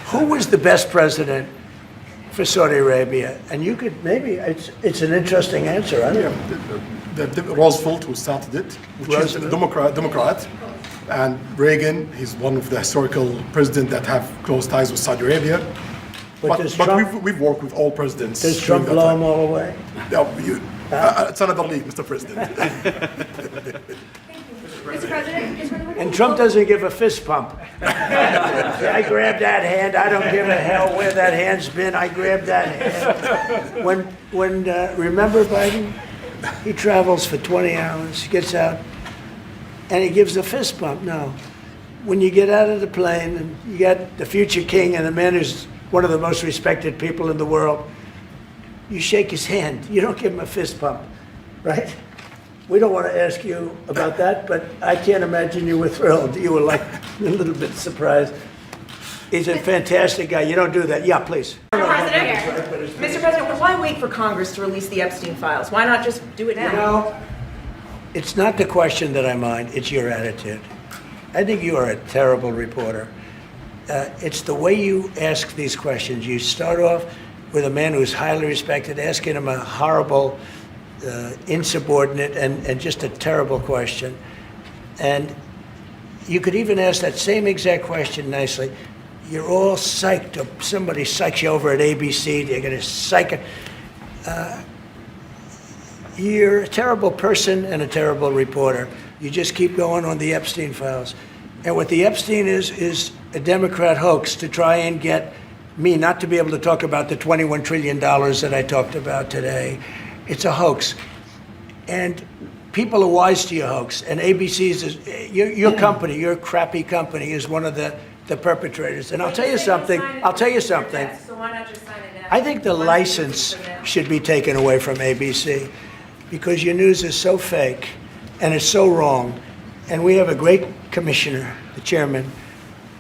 Who was the best president for Saudi Arabia? And you could maybe, it's an interesting answer. I don't know. Roosevelt, who started it, which is a Democrat, and Reagan, he's one of the historical presidents that have close ties with Saudi Arabia. But we've worked with all presidents. Does Trump blow them all away? No, it's another league, Mr. President. Mr. President? And Trump doesn't give a fist pump. I grabbed that hand. I don't give a hell where that hand's been. I grabbed that hand. Remember Biden? He travels for 20 hours, gets out, and he gives a fist bump. No. When you get out of the plane and you got the future king and the man who's one of the most respected people in the world, you shake his hand. You don't give him a fist bump, right? We don't want to ask you about that, but I can't imagine you were thrilled. You were like a little bit surprised. He's a fantastic guy. You don't do that. Yeah, please. Mr. President, why wait for Congress to release the Epstein files? Why not just do it now? You know, it's not the question that I mind. It's your attitude. I think you are a terrible reporter. It's the way you ask these questions. You start off with a man who's highly respected, asking him a horrible, insubordinate, and just a terrible question. And you could even ask that same exact question nicely. You're all psyched, or somebody psychs you over at ABC, they're going to psych it. You're a terrible person and a terrible reporter. You just keep going on the Epstein files. And what the Epstein is a Democrat hoax to try and get me not to be able to talk about the $21 trillion that I talked about today. It's a hoax. And people are wise to your hoax. And ABC's, your company, your crappy company, is one of the perpetrators. And I'll tell you something. I think the license should be taken away from ABC because your news is so fake and it's so wrong. And we have a great commissioner, the chairman,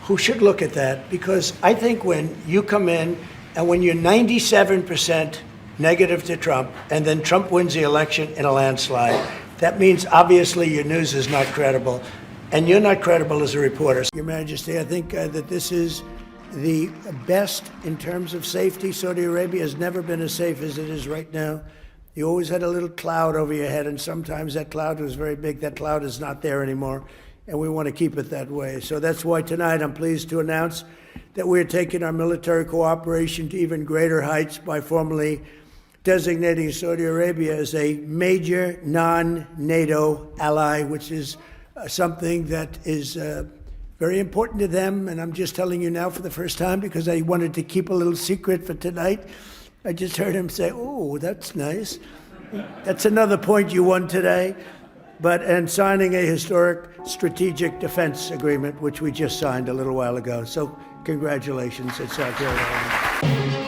who should look at that, because I think when you come in and when you're 97% negative to Trump and then Trump wins the election in a landslide, that means obviously your news is not credible. And you're not credible as a reporter. Your Majesty, I think that this is the best in terms of safety. Saudi Arabia has never been as safe as it is right now. You always had a little cloud over your head, and sometimes that cloud was very big. That cloud is not there anymore, and we want to keep it that way. So that's why tonight I'm pleased to announce that we're taking our military cooperation to even greater heights by formally designating Saudi Arabia as a major non-NATO ally, which is something that is very important to them. And I'm just telling you now for the first time because I wanted to keep a little secret for tonight. I just heard him say, "Oh, that's nice." That's another point you won today. And signing a historic strategic defense agreement, which we just signed a little while ago. So congratulations, it's South Carolina.